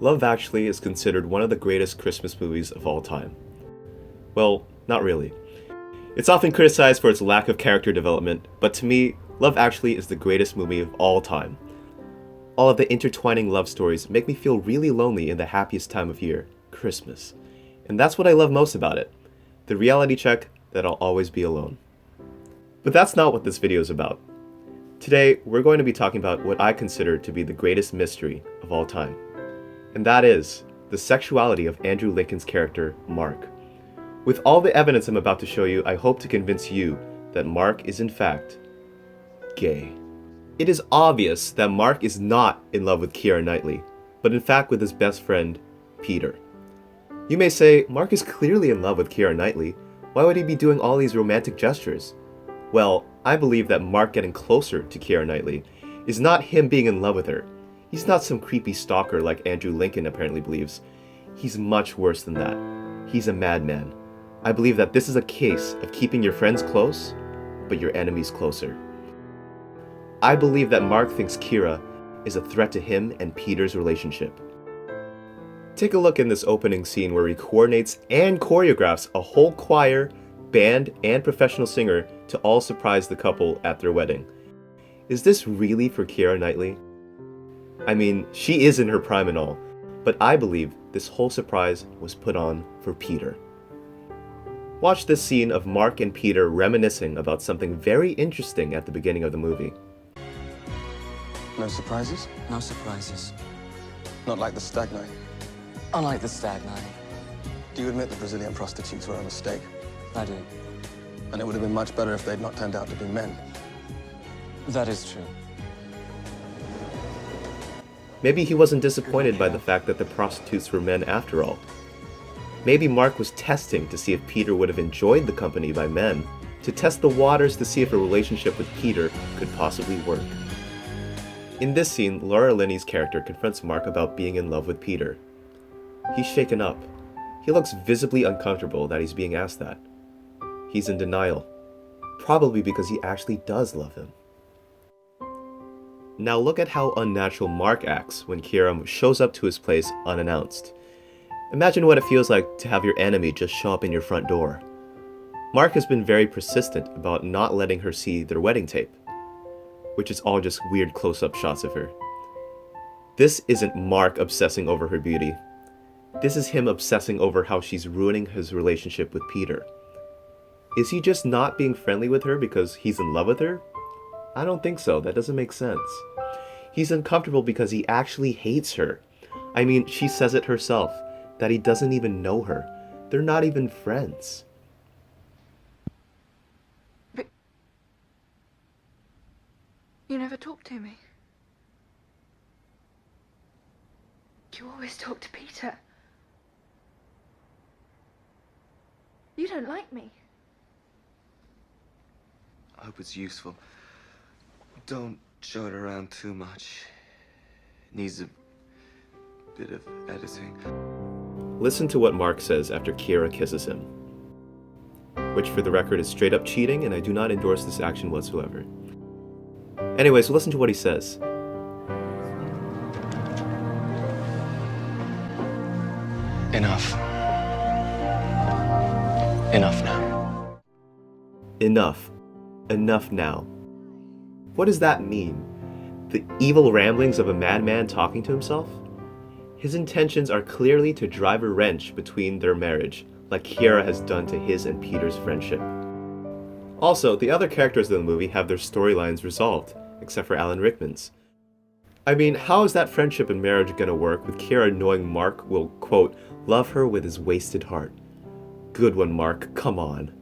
Love Actually is considered one of the greatest Christmas movies of all time. Well, not really. It's often criticized for its lack of character development, but to me, Love Actually is the greatest movie of all time. All of the intertwining love stories make me feel really lonely in the happiest time of year, Christmas. And that's what I love most about it. The reality check that I'll always be alone. But that's not what this video is about. Today, we're going to be talking about what I consider to be the greatest mystery of all time. And that is the sexuality of Andrew Lincoln's character, Mark. With all the evidence I'm about to show you, I hope to convince you that Mark is in fact gay. It is obvious that Mark is not in love with Keira Knightley, but in fact with his best friend, Peter. You may say, Mark is clearly in love with Keira Knightley. Why would he be doing all these romantic gestures? Well, I believe that Mark getting closer to Keira Knightley is not him being in love with her. He's not some creepy stalker like Andrew Lincoln apparently believes. He's much worse than that. He's a madman. I believe that this is a case of keeping your friends close, but your enemies closer. I believe that Mark thinks Keira is a threat to him and Peter's relationship. Take a look in this opening scene where he coordinates and choreographs a whole choir, band, and professional singer to all surprise the couple at their wedding. Is this really for Keira Knightley? I mean, she is in her prime and all, but I believe this whole surprise was put on for Peter. Watch this scene of Mark and Peter reminiscing about something very interesting at the beginning of the movie. No surprises? No surprises. Not like the stag night. Unlike the stag night. Do you admit the Brazilian prostitutes were a mistake? I do. And it would have been much better if they'd not turned out to be men. That is true. Maybe he wasn't disappointed by the fact that the prostitutes were men after all. Maybe Mark was testing to see if Peter would have enjoyed the company by men, to test the waters to see if a relationship with Peter could possibly work. In this scene, Laura Linney's character confronts Mark about being in love with Peter. He's shaken up. He looks visibly uncomfortable that he's being asked that. He's in denial, probably because he actually does love him. Now look at how unnatural Mark acts when Keira shows up to his place unannounced. Imagine what it feels like to have your enemy just show up in your front door. Mark has been very persistent about not letting her see their wedding tape, which is all just weird close-up shots of her. This isn't Mark obsessing over her beauty. This is him obsessing over how she's ruining his relationship with Peter. Is he just not being friendly with her because he's in love with her? I don't think so. That doesn't make sense. He's uncomfortable because he actually hates her. I mean, she says it herself, that he doesn't even know her. They're not even friends. But you never talk to me. You always talk to Peter. You don't like me. I hope it's useful. Don't show it around too much. It needs a bit of editing. Listen to what Mark says after Keira kisses him. Which, for the record, is straight up cheating, and I do not endorse this action whatsoever. Anyway, so listen to what he says. Enough. Enough now. Enough. Enough now. What does that mean? The evil ramblings of a madman talking to himself? His intentions are clearly to drive a wrench between their marriage, like Keira has done to his and Peter's friendship. Also, the other characters in the movie have their storylines resolved, except for Alan Rickman's. I mean, how is that friendship and marriage gonna work with Keira knowing Mark will, quote, love her with his wasted heart? Good one, Mark, come on.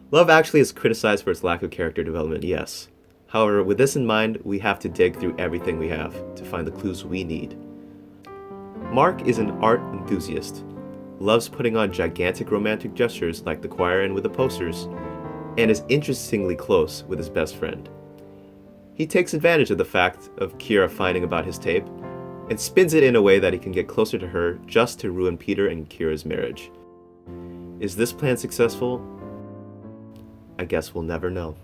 Love Actually is criticized for its lack of character development, yes. However, with this in mind, we have to dig through everything we have to find the clues we need. Mark is an art enthusiast, loves putting on gigantic romantic gestures like the choir and with the posters, and is interestingly close with his best friend. He takes advantage of the fact of Keira finding about his tape, and spins it in a way that he can get closer to her just to ruin Peter and Keira's marriage. Is this plan successful? I guess we'll never know.